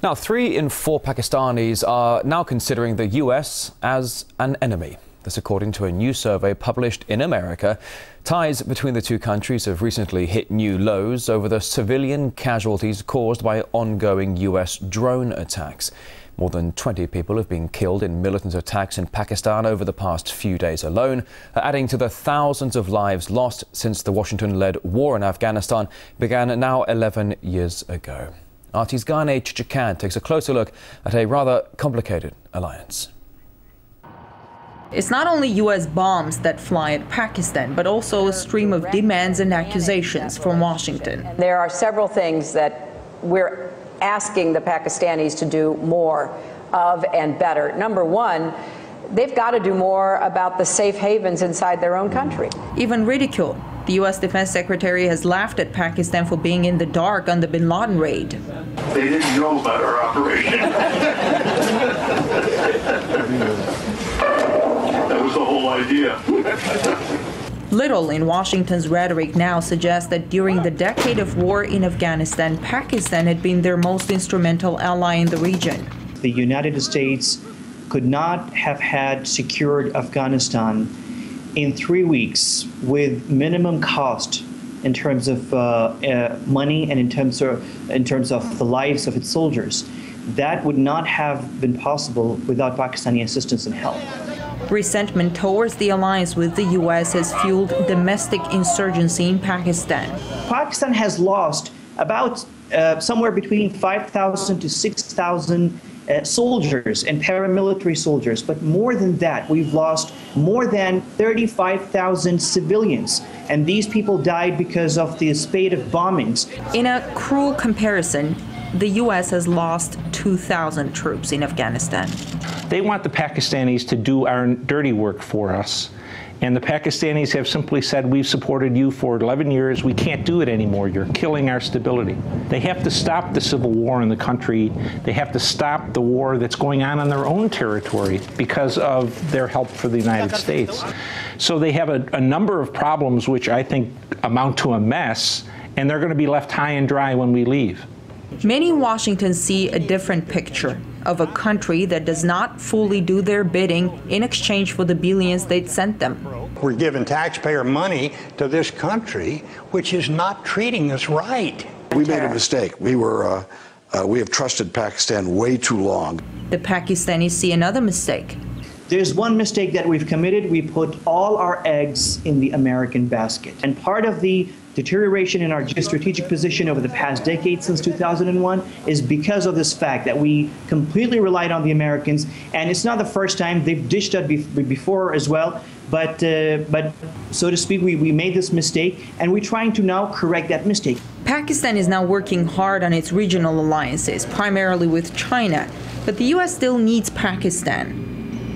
Now, 3 in 4 Pakistanis are now considering the US as an enemy. This according to a new survey published in America. Ties between the two countries have recently hit new lows over the civilian casualties caused by ongoing US drone attacks. More than 20 people have been killed in militant attacks in Pakistan over the past few days alone, adding to the thousands of lives lost since the Washington-led war in Afghanistan began now 11 years ago. RT's Gane Chichakan takes a closer look at a rather complicated alliance. It's not only U.S. bombs that fly at Pakistan, but also a stream of demands and accusations from Washington. There are several things that we're asking the Pakistanis to do more of and better. Number one, they've got to do more about the safe havens inside their own country. Even ridicule. The U.S. Defense Secretary has laughed at Pakistan for being in the dark on the bin Laden raid. They didn't know about our operation. That was the whole idea. Little in Washington's rhetoric now suggests that during the decade of war in Afghanistan, Pakistan had been their most instrumental ally in the region. The United States could not have had secured Afghanistan in 3 weeks with minimum cost in terms of money and in terms of the lives of its soldiers. That would not have been possible without Pakistani assistance and help. Resentment towards the alliance with the U.S. has fueled domestic insurgency in Pakistan. Pakistan has lost about somewhere between 5,000 to 6,000 soldiers and paramilitary soldiers, but more than that, we've lost more than 35,000 civilians, and these people died because of the spate of bombings. In a cruel comparison, the U.S. has lost 2,000 troops in Afghanistan. They want the Pakistanis to do our dirty work for us. And the Pakistanis have simply said, we've supported you for 11 years, we can't do it anymore, you're killing our stability. They have to stop the civil war in the country. They have to stop the war that's going on their own territory because of their help for the United States. So they have a number of problems which I think amount to a mess, and they're going to be left high and dry when we leave. Many in Washington see a different picture of a country that does not fully do their bidding in exchange for the billions they'd sent them. We're giving taxpayer money to this country, which is not treating us right. We made a mistake. We have trusted Pakistan way too long. The Pakistanis see another mistake. There's one mistake that we've committed. We put all our eggs in the American basket. And part of the deterioration in our geostrategic position over the past decade since 2001 is because of this fact that we completely relied on the Americans. And it's not the first time. They've dished that before as well. But so to speak, we made this mistake, and we're trying to now correct that mistake. Pakistan is now working hard on its regional alliances, primarily with China. But the U.S. still needs Pakistan.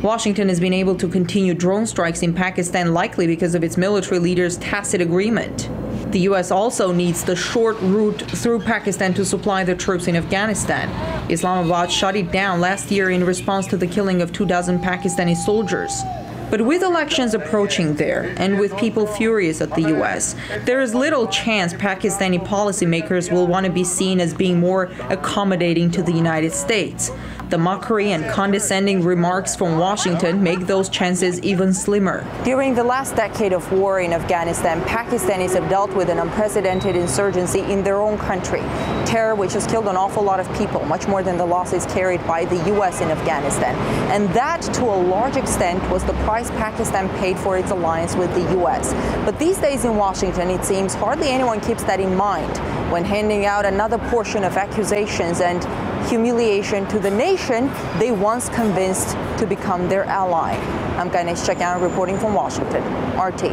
Washington has been able to continue drone strikes in Pakistan likely because of its military leaders' tacit agreement. The U.S. also needs the short route through Pakistan to supply the troops in Afghanistan. Islamabad shut it down last year in response to the killing of 2,000 Pakistani soldiers. But with elections approaching there, and with people furious at the U.S., there is little chance Pakistani policymakers will want to be seen as being more accommodating to the United States. The mockery and condescending remarks from Washington make those chances even slimmer. During the last decade of war in Afghanistan, Pakistanis have dealt with an unprecedented insurgency in their own country. Terror which has killed an awful lot of people, much more than the losses carried by the U.S. in Afghanistan. And that, to a large extent, was the price Pakistan paid for its alliance with the U.S. But these days in Washington, it seems hardly anyone keeps that in mind when handing out another portion of accusations and humiliation to the nation they once convinced to become their ally. I'm Ganesh Chakyan reporting from Washington, RT.